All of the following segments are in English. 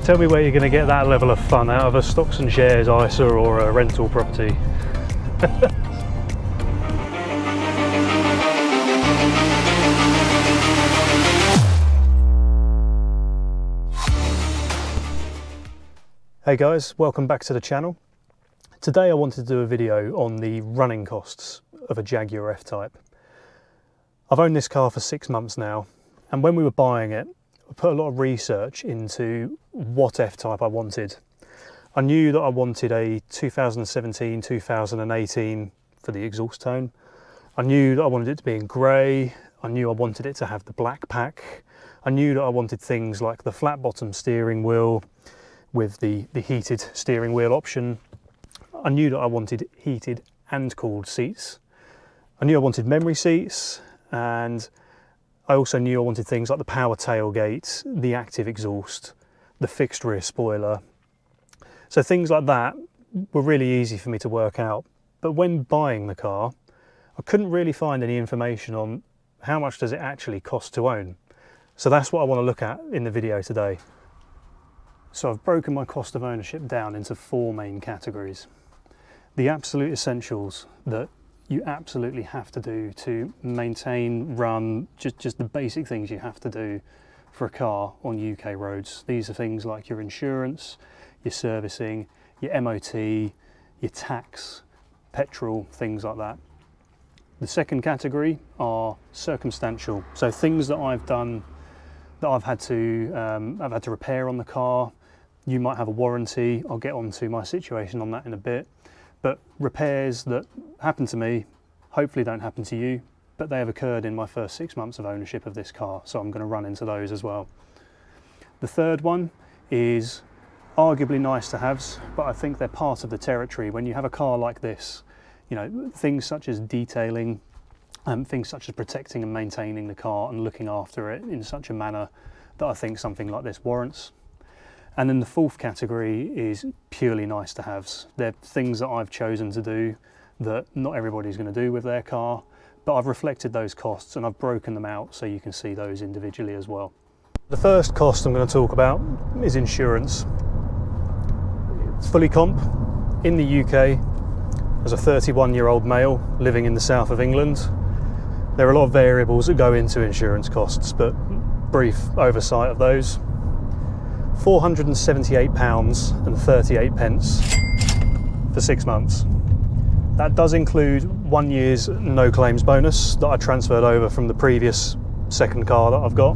Tell me where you're going to get that level of fun out of a stocks and shares ISA or a rental property. Hey guys, welcome back to the channel. Today I wanted to do a video on the running costs of a Jaguar F Type. I've owned this car for 6 months now, and when we were buying it, I put a lot of research into what F Type I wanted. I knew that I wanted a 2017, 2018 for the exhaust tone. I knew that I wanted it to be in grey. I knew I wanted it to have the black pack. I knew that I wanted things like the flat bottom steering wheel with the heated steering wheel option. I knew that I wanted heated and cooled seats. I knew I wanted memory seats, and I also knew I wanted things like the power tailgate, the active exhaust, the fixed rear spoiler. So things like that were really easy for me to work out. But when buying the car, I couldn't really find any information on how much does it actually cost to own. So that's what I want to look at in the video today. So I've broken my cost of ownership down into 4 main categories. The absolute essentials that you absolutely have to do to maintain, run, just the basic things you have to do for a car on UK roads. These are things like your insurance, your servicing, your MOT, your tax, petrol, things like that. The second category are circumstantial. So things that I've done that I've had to repair on the car. You might have a warranty. I'll get onto my situation on that in a bit. But repairs that happen to me, hopefully don't happen to you, but they have occurred in my first 6 months of ownership of this car, so I'm going to run into those as well. The third one is arguably nice to haves, but I think they're part of the territory. When you have a car like this, you know, things such as detailing, things such as protecting and maintaining the car and looking after it in such a manner that I think something like this warrants. And then the fourth category is purely nice to haves. They're things that I've chosen to do that not everybody's going to do with their car, but I've reflected those costs and I've broken them out so you can see those individually as well. The first cost I'm going to talk about is insurance. Fully comp in the UK as a 31-year-old male living in the south of England. There are a lot of variables that go into insurance costs, but brief oversight of those. £478.38 for 6 months. That does include 1 year's no claims bonus that I transferred over from the previous second car that I've got,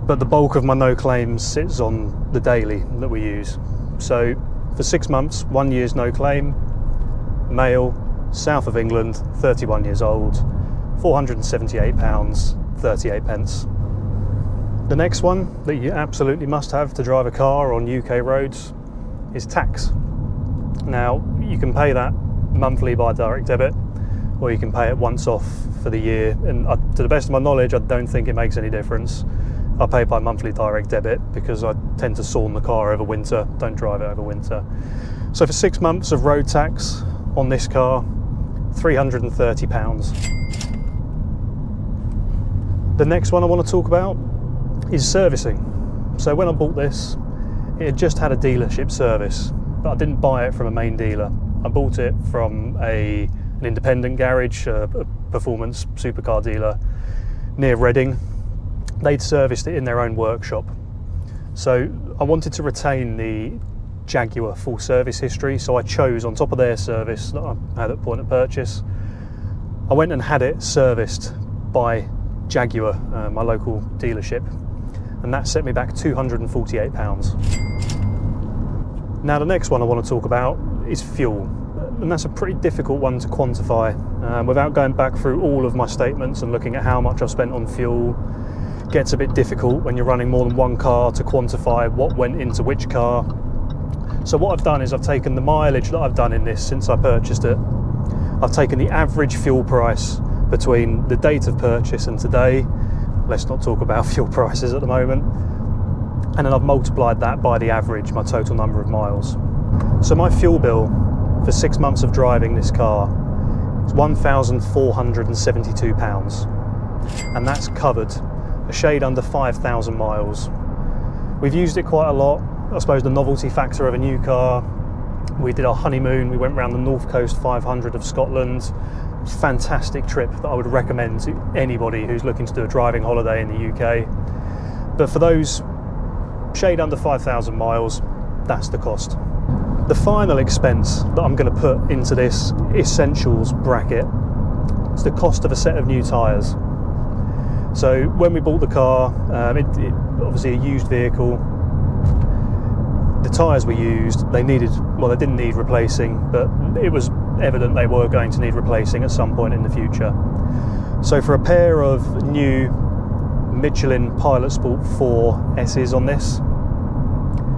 but the bulk of my no claims sits on the daily that we use. So for 6 months, 1 year's no claim, male, south of England, 31 years old, £478.38. The next one that you absolutely must have to drive a car on UK roads is tax. Now, you can pay that monthly by direct debit, or you can pay it once off for the year, and to the best of my knowledge, I don't think it makes any difference. I pay by monthly direct debit because I tend to sawn the car over winter, don't drive it over winter. So for 6 months of road tax on this car, £330. The next one I want to talk about is servicing. So when I bought this, it had just had a dealership service, but I didn't buy it from a main dealer. I bought it from an independent garage, a performance supercar dealer near Reading. They'd serviced it in their own workshop. So I wanted to retain the Jaguar full service history, so I chose on top of their service that I had at point of purchase, I went and had it serviced by Jaguar, my local dealership, and that set me back £248. Now the next one I want to talk about is fuel, and that's a pretty difficult one to quantify without going back through all of my statements and looking at how much I've spent on fuel. It gets a bit difficult when you're running more than one car to quantify what went into which car. So what I've done is I've taken the mileage that I've done in this since I purchased it. I've taken the average fuel price between the date of purchase and today. Let's not talk about fuel prices at the moment. And then I've multiplied that by the average, my total number of miles. So my fuel bill for 6 months of driving this car is £1,472, and that's covered a shade under 5,000 miles. We've used it quite a lot. I suppose, the novelty factor of a new car. We did our honeymoon, we went around the North Coast 500 of Scotland. Fantastic trip that I would recommend to anybody who's looking to do a driving holiday in the UK. But for those shade under 5,000 miles, that's the cost. The final expense that I'm going to put into this essentials bracket is the cost of a set of new tyres. So when we bought the car, it obviously a used vehicle, the tyres we used, they didn't need replacing, but it was evident they were going to need replacing at some point in the future. So for a pair of new Michelin Pilot Sport 4 S's on this,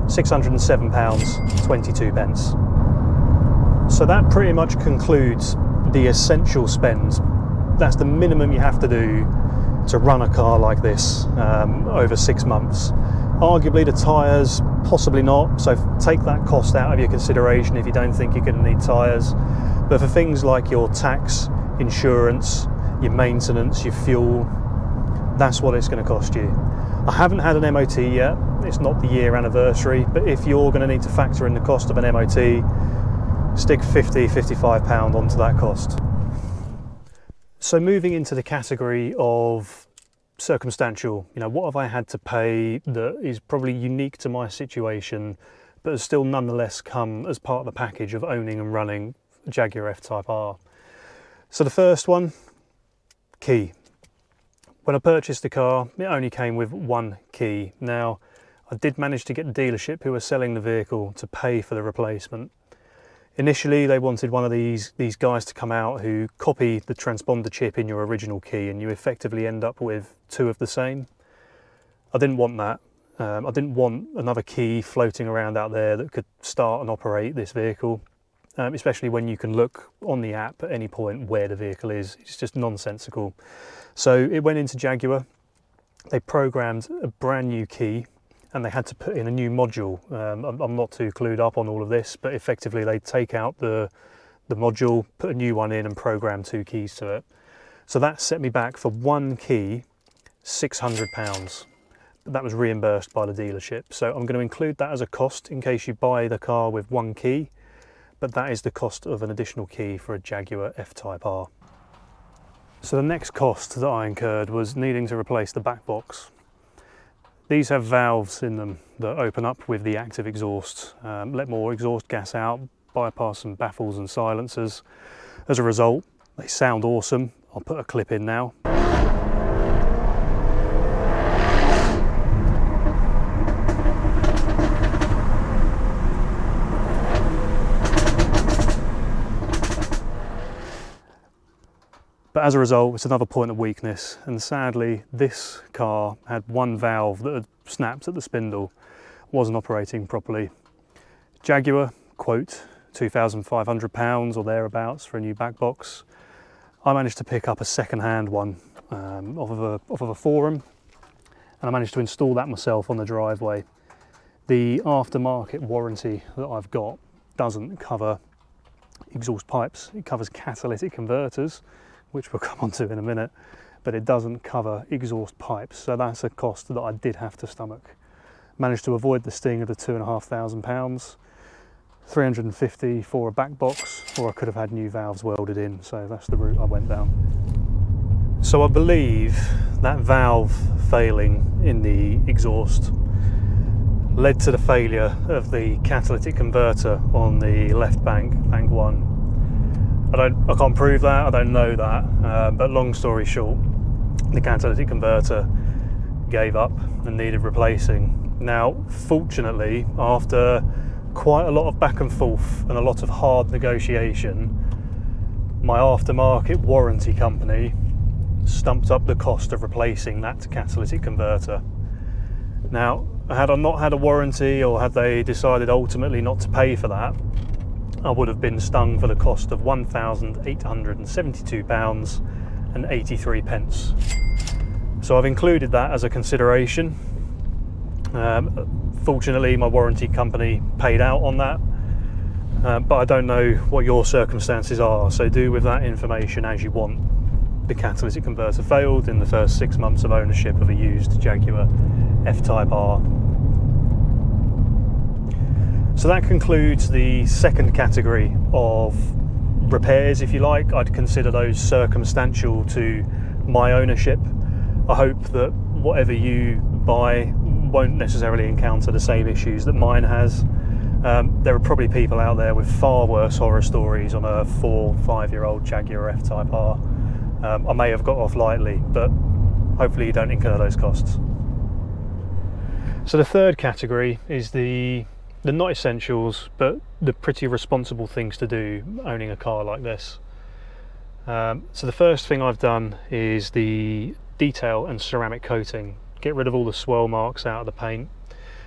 £607.22. So that pretty much concludes the essential spend. That's the minimum you have to do to run a car like this over 6 months. Arguably the tyres, possibly not, so take that cost out of your consideration if you don't think you're going to need tyres. But for things like your tax, insurance, your maintenance, your fuel, that's what it's going to cost you. I haven't had an MOT yet, it's not the year anniversary, but if you're going to need to factor in the cost of an MOT, stick £50–55 onto that cost. So moving into the category of circumstantial, what have I had to pay that is probably unique to my situation, but has still nonetheless come as part of the package of owning and running a Jaguar F Type R. So the first one, key. When I purchased the car, it only came with one key. Now, I did manage to get the dealership who were selling the vehicle to pay for the replacement. Initially, they wanted one of these guys to come out who copy the transponder chip in your original key, and you effectively end up with two of the same. I didn't want that. I didn't want another key floating around out there that could start and operate this vehicle, especially when you can look on the app at any point where the vehicle is. It's just nonsensical. So it went into Jaguar. They programmed a brand new key, and they had to put in a new module. I'm not too clued up on all of this, but effectively they take out the module, put a new one in and program two keys to it. So that set me back for one key, £600. That was reimbursed by the dealership. So I'm going to include that as a cost in case you buy the car with one key, but that is the cost of an additional key for a Jaguar F Type R. So the next cost that I incurred was needing to replace the back box. These have valves in them that open up with the active exhaust, let more exhaust gas out, bypass some baffles and silencers. As a result, they sound awesome. I'll put a clip in now. But as a result, it's another point of weakness, and sadly this car had one valve that had snapped at the spindle, wasn't operating properly. Jaguar, quote, £2,500 or thereabouts for a new back box. I managed to pick up a second-hand one off of a forum, and I managed to install that myself on the driveway. The aftermarket warranty that I've got doesn't cover exhaust pipes, it covers catalytic converters, which we'll come on to in a minute, but it doesn't cover exhaust pipes, so that's a cost that I did have to stomach. Managed to avoid the sting of the £2,500, £350 for a back box, or I could have had new valves welded in, so that's the route I went down. So I believe that valve failing in the exhaust led to the failure of the catalytic converter on the left bank 1. I can't prove that, I don't know that, but long story short, the catalytic converter gave up and needed replacing. Now, fortunately, after quite a lot of back and forth and a lot of hard negotiation, my aftermarket warranty company stumped up the cost of replacing that catalytic converter. Now, had I not had a warranty, or had they decided ultimately not to pay for that, I would have been stung for the cost of £1,872.83. So I've included that as a consideration. Fortunately, my warranty company paid out on that, but I don't know what your circumstances are, so do with that information as you want. The catalytic converter failed in the first 6 months of ownership of a used Jaguar F Type R. So that concludes the second category of repairs, if you like. I'd consider those circumstantial to my ownership. I hope that whatever you buy won't necessarily encounter the same issues that mine has. There are probably people out there with far worse horror stories on a 4-5-year-old Jaguar F Type R. I may have got off lightly, but hopefully you don't incur those costs. So the third category is the not essentials, but the pretty responsible things to do owning a car like this. So the first thing I've done is the detail and ceramic coating. Get rid of all the swirl marks out of the paint,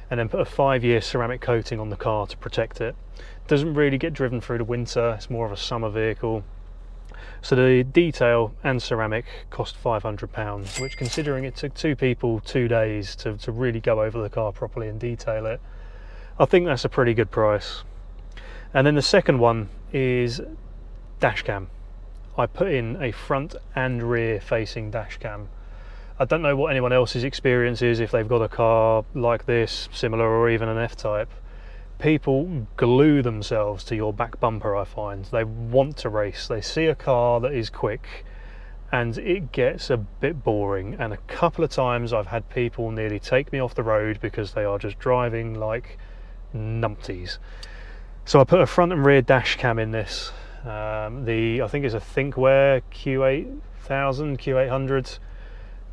and then put a 5-year ceramic coating on the car to protect it. It doesn't really get driven through the winter, it's more of a summer vehicle. So the detail and ceramic cost £500, which, considering it took 2 people 2 days to really go over the car properly and detail it, I think that's a pretty good price. And then the second one is dash cam. I put in a front and rear facing dash cam. I don't know what anyone else's experience is if they've got a car like this, similar, or even an F-Type. People glue themselves to your back bumper, I find. They want to race. They see a car that is quick and it gets a bit boring. And a couple of times I've had people nearly take me off the road because they are just driving like numpties. So I put a front and rear dash cam in this. I think it's a Thinkware Q800,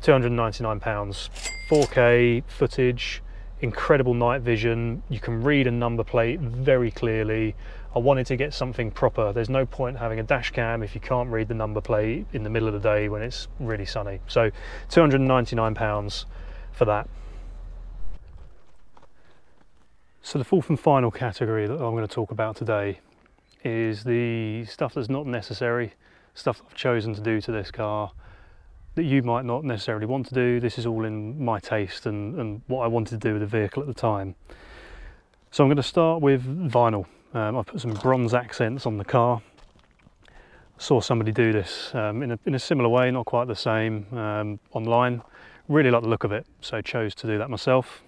£299, 4K footage, incredible night vision. You can read a number plate very clearly. I wanted to get something proper. There's no point having a dash cam if you can't read the number plate in the middle of the day when it's really sunny. So £299 for that. So the fourth and final category that I'm going to talk about today is the stuff that's not necessary, stuff that I've chosen to do to this car that you might not necessarily want to do. This is all in my taste and what I wanted to do with the vehicle at the time. So I'm going to start with vinyl. I've put some bronze accents on the car. I saw somebody do this in a similar way, not quite the same, online. Really like the look of it, so chose to do that myself.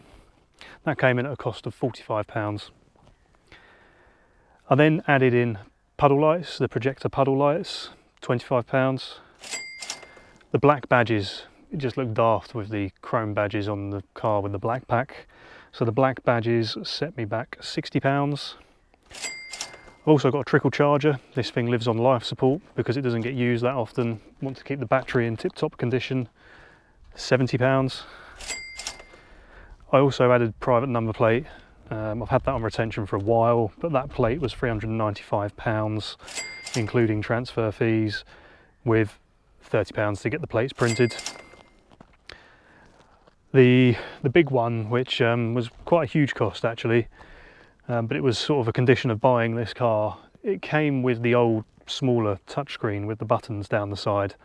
That came in at a cost of £45. I then added in puddle lights, the projector puddle lights, £25. The black badges, it just looked daft with the chrome badges on the car with the black pack. So the black badges set me back £60. I've also got a trickle charger. This thing lives on life support because it doesn't get used that often. Want to keep the battery in tip-top condition, £70. I also added private number plate. I've had that on retention for a while, but that plate was £395, including transfer fees, with £30 to get the plates printed. The big one, which was quite a huge cost actually, but it was sort of a condition of buying this car. It came with the old smaller touchscreen with the buttons down the side,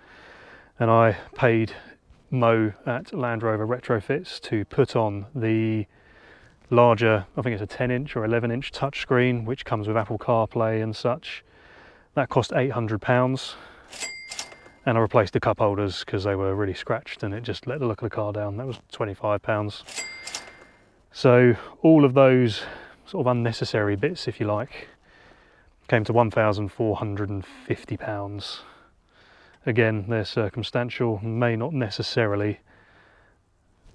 and I paid Mo at Land Rover Retrofits to put on the larger, I think it's a 10-inch or 11-inch touchscreen, which comes with Apple CarPlay and such. That cost £800. And I replaced the cup holders because they were really scratched and it just let the look of the car down. That was £25. So all of those sort of unnecessary bits, if you like, came to £1,450. Again, they're circumstantial, may not necessarily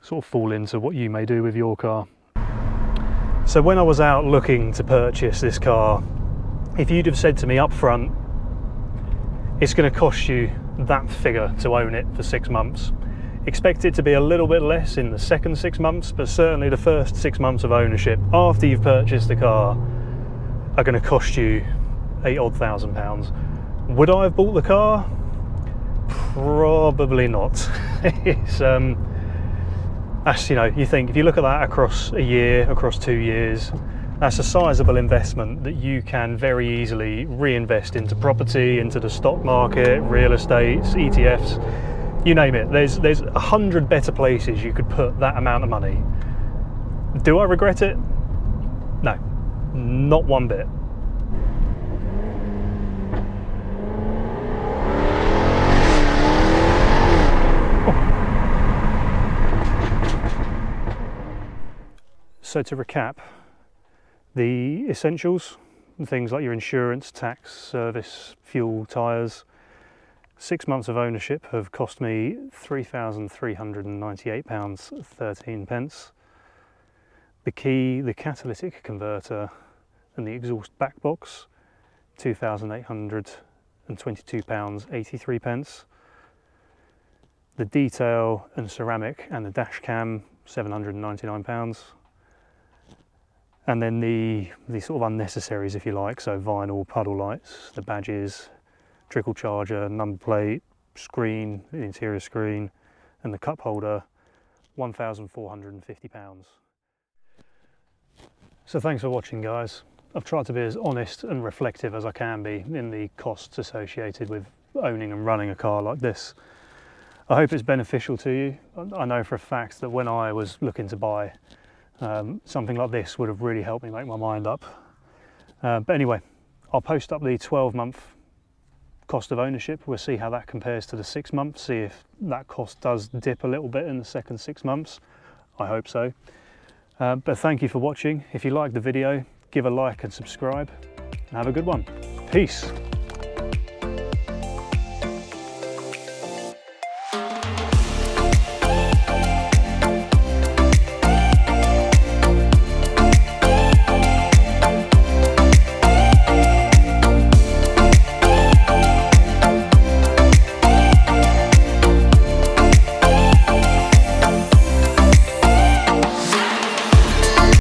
sort of fall into what you may do with your car. So when I was out looking to purchase this car, if you'd have said to me up front, it's going to cost you that figure to own it for 6 months, expect it to be a little bit less in the second 6 months, but certainly the first 6 months of ownership after you've purchased the car are going to cost you £8,000. Would I have bought the car? Probably not. It's that's, you know, you think if you look at that across a year, across 2 years, that's a sizable investment that you can very easily reinvest into property, into the stock market, real estate, ETFs, you name it. There's 100 better places you could put that amount of money. Do I regret it? No, not one bit. So to recap, The essentials, things like your insurance, tax, service, fuel, tyres. 6 months of ownership have cost me £3,398.13. The key, the catalytic converter and the exhaust back box, £2,822.83. The detail and ceramic and the dash cam, £799. And then the sort of unnecessaries, if you like, so vinyl, puddle lights, the badges, trickle charger, number plate, screen, the interior screen, and the cup holder, £1,450. So thanks for watching, guys. I've tried to be as honest and reflective as I can be in the costs associated with owning and running a car like this. I hope it's beneficial to you. I know for a fact that when I was looking to buy, something like this would have really helped me make my mind up. But anyway, I'll post up the 12-month cost of ownership. We'll see how that compares to the 6 months, see if that cost does dip a little bit in the second 6 months. I hope so. But thank you for watching. If you liked the video, give a like and subscribe, and have a good one. Peace.